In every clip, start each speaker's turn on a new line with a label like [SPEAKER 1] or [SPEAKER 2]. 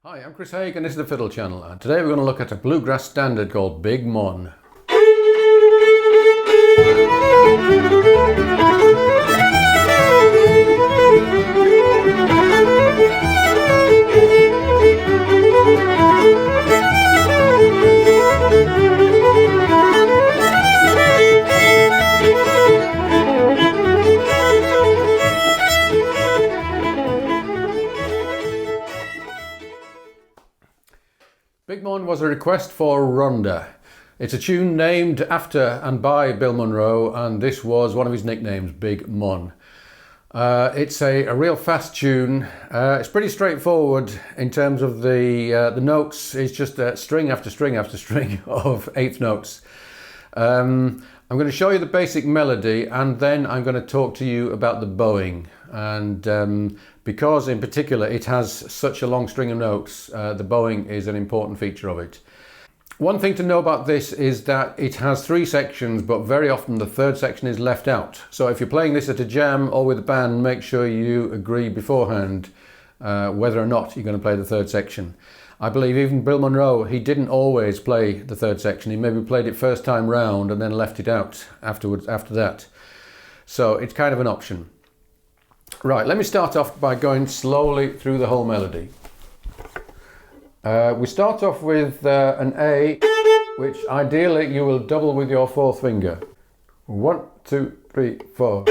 [SPEAKER 1] Hi, I'm Chris Haigh and this is the Fiddle channel, and today we're going to look at a bluegrass standard called Big Mon. Big Mon was a request for Rhonda. It's a tune named after and by Bill Monroe, and this was one of his nicknames, Big Mon. It's a real fast tune. It's pretty straightforward in terms of the notes. It's just string after string after string of eighth notes. I'm going to show you the basic melody, and then I'm going to talk to you about the bowing. And because in particular it has such a long string of notes, the bowing is an important feature of it. One thing to know about this is that it has three sections, but very often the third section is left out. So if you're playing this at a jam or with a band, make sure you agree beforehand whether or not you're going to play the third section. I believe even Bill Monroe, he didn't always play the third section. He maybe played it first time round and then left it out after that. So it's kind of an option. Right, let me start off by going slowly through the whole melody. We start off with an A, which ideally you will double with your fourth finger. 1, 2, 3, 4.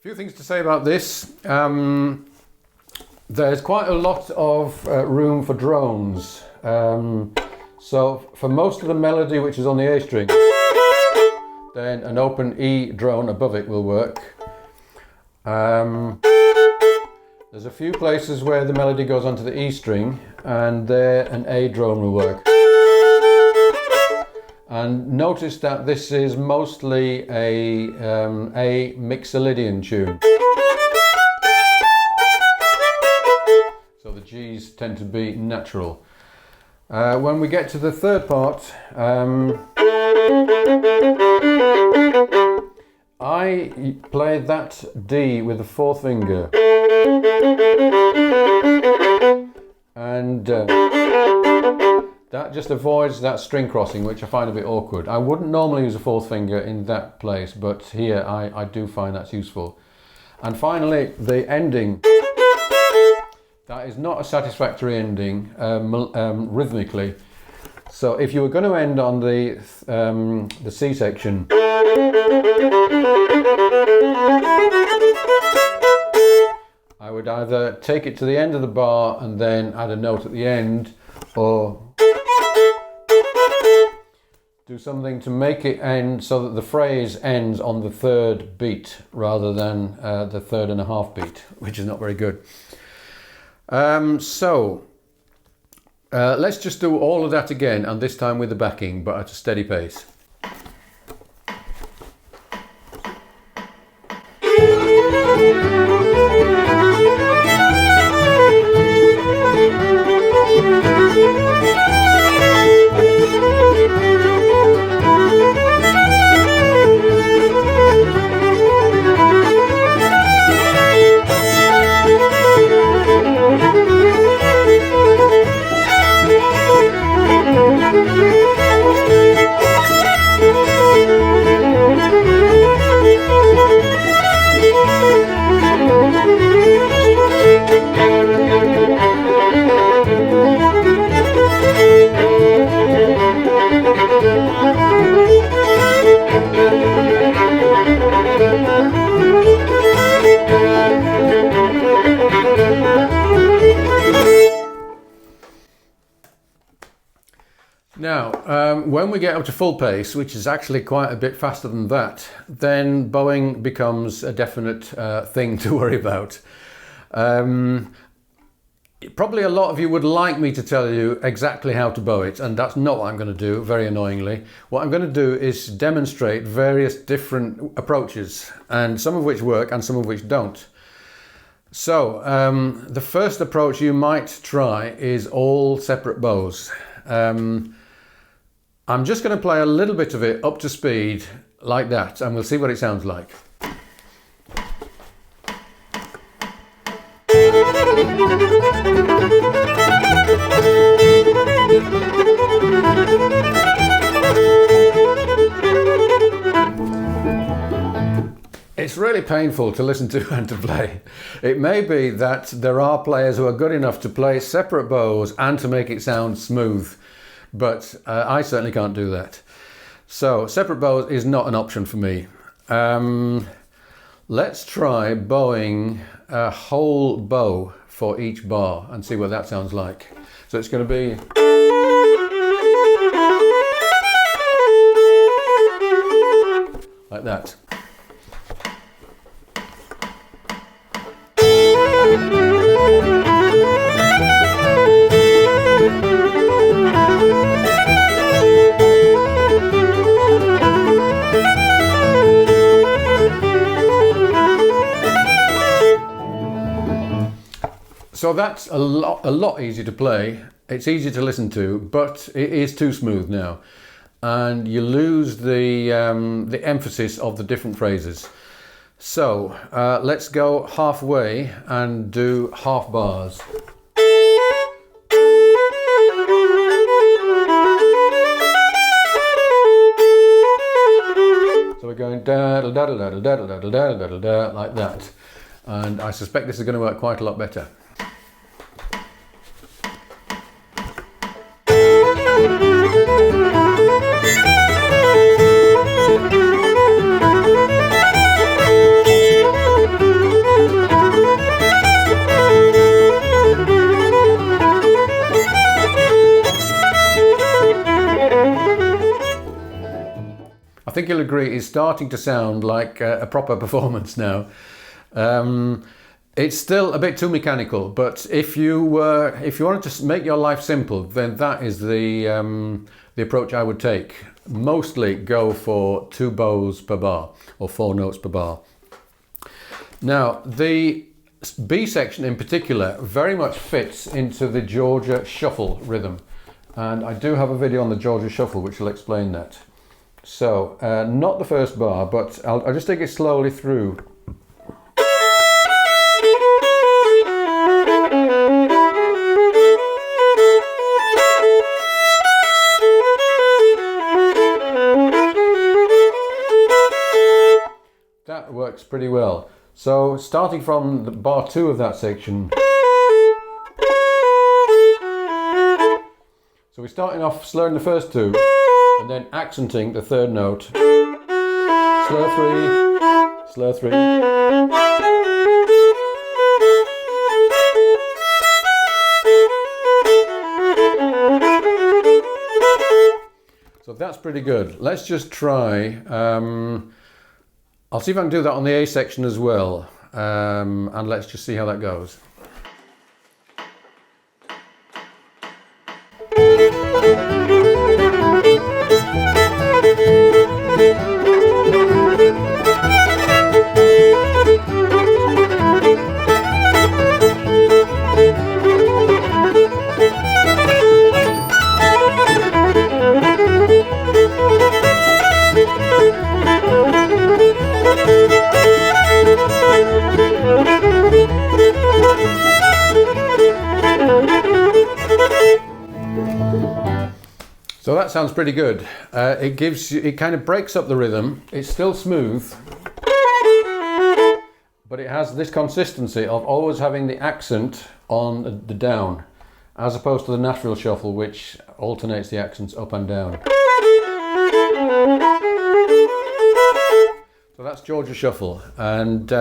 [SPEAKER 1] Few things to say about this. There's quite a lot of room for drones. So for most of the melody, which is on the A string, then an open E drone above it will work. There's a few places where the melody goes onto the E string, and there an A drone will work. And notice that this is mostly a mixolydian tune. So the G's tend to be natural. When we get to the third part, I play that D with the fourth finger. And that just avoids that string crossing, which I find a bit awkward. I wouldn't normally use a fourth finger in that place, but here I do find that's useful. And finally, the ending. That is not a satisfactory ending rhythmically. So if you were going to end on the C section, I would either take it to the end of the bar and then add a note at the end, or do something to make it end so that the phrase ends on the third beat rather than the third and a half beat, which is not very good. Let's just do all of that again, and this time with the backing, but at a steady pace. Now, when we get up to full pace, which is actually quite a bit faster than that, then bowing becomes a definite thing to worry about. Probably a lot of you would like me to tell you exactly how to bow it, and that's not what I'm going to do, very annoyingly. What I'm going to do is demonstrate various different approaches, and some of which work and some of which don't. So, the first approach you might try is all separate bows. I'm just going to play a little bit of it up to speed like that, and we'll see what it sounds like. It's really painful to listen to and to play. It may be that there are players who are good enough to play separate bows and to make it sound smooth, but I certainly can't do that. So separate bows is not an option for me. Let's try bowing a whole bow for each bar and see what that sounds like. So it's going to be like that. So that's a lot easier to play. It's easier to listen to, but it is too smooth now, and you lose the emphasis of the different phrases. So let's go halfway and do half bars. So we're going da da da da da da da da da da like that, and I suspect this is going to work quite a lot better. I think you'll agree it's starting to sound like a proper performance now. It's still a bit too mechanical, but if you wanted to make your life simple, then that is the approach I would take. Mostly go for 2 bows per bar, or 4 notes per bar. Now, the B section in particular very much fits into the Georgia Shuffle rhythm, and I do have a video on the Georgia Shuffle which will explain that. So, not the first bar, but I'll just take it slowly through. That works pretty well. So, starting from the bar 2 of that section. So we're starting off slurring the first 2. And then accenting the 3rd note. Slur 3, slur 3. So that's pretty good. Let's just try. I'll see if I can do that on the A section as well. And let's just see how that goes. So that sounds pretty good. It kind of breaks up the rhythm. It's still smooth, but it has this consistency of always having the accent on the down, as opposed to the Nashville Shuffle, which alternates the accents up and down. So that's Georgia Shuffle, and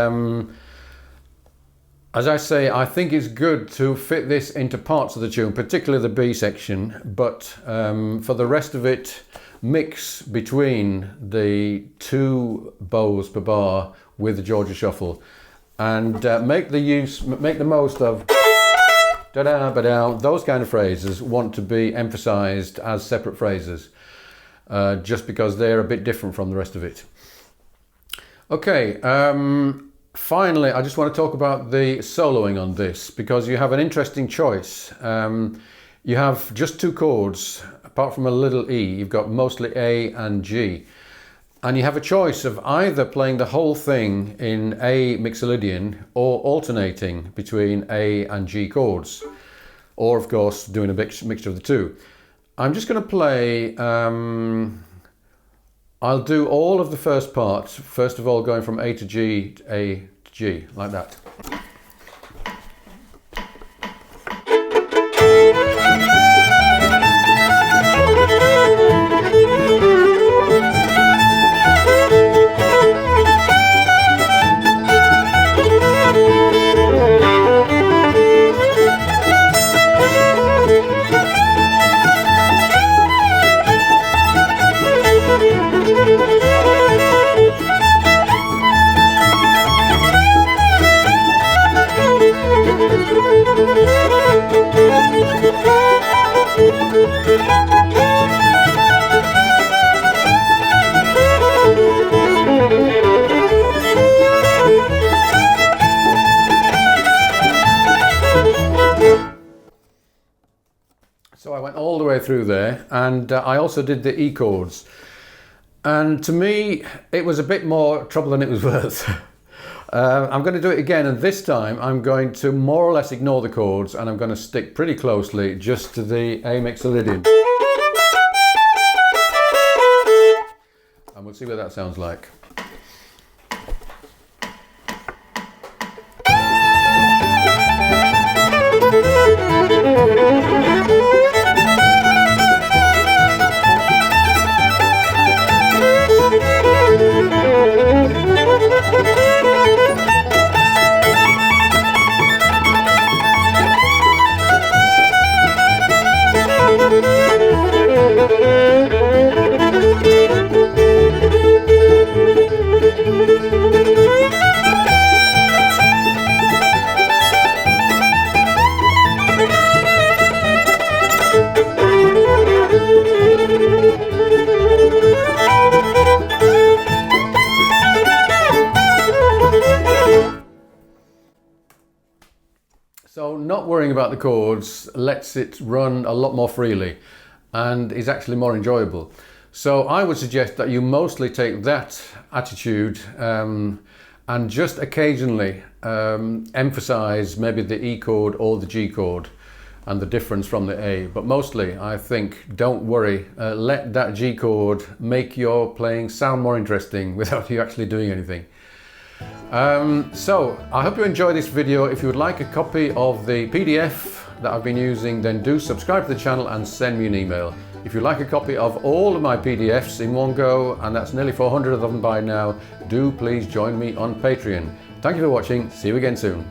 [SPEAKER 1] As I say, I think it's good to fit this into parts of the tune, particularly the B section, but for the rest of it, mix between the 2 bows per bar with the Georgia shuffle, and make the most of da-da, ba-da. Those kind of phrases want to be emphasized as separate phrases, just because they're a bit different from the rest of it. Okay. Finally, I just want to talk about the soloing on this, because you have an interesting choice. You have just 2 chords, apart from a little E. You've got mostly A and G. And you have a choice of either playing the whole thing in A mixolydian or alternating between A and G chords. Or, of course, doing a mixture of the 2. I'm just going to play... I'll do all of the first part, first of all going from A to G, A to G, like that. So I went all the way through there, and I also did the E chords. And to me, it was a bit more trouble than it was worth. I'm going to do it again, and this time I'm going to more or less ignore the chords, and I'm going to stick pretty closely just to the A mixolydian. And we'll see what that sounds like. So not worrying about the chords lets it run a lot more freely and is actually more enjoyable. So I would suggest that you mostly take that attitude and just occasionally emphasize maybe the E chord or the G chord and the difference from the A. But mostly, I think, don't worry. Let that G chord make your playing sound more interesting without you actually doing anything. So I hope you enjoyed this video. If you would like a copy of the PDF that I've been using, then do subscribe to the channel and send me an email. If you'd like a copy of all of my PDFs in one go, and that's nearly 400 of them by now, do please join me on Patreon. Thank you for watching. See you again soon.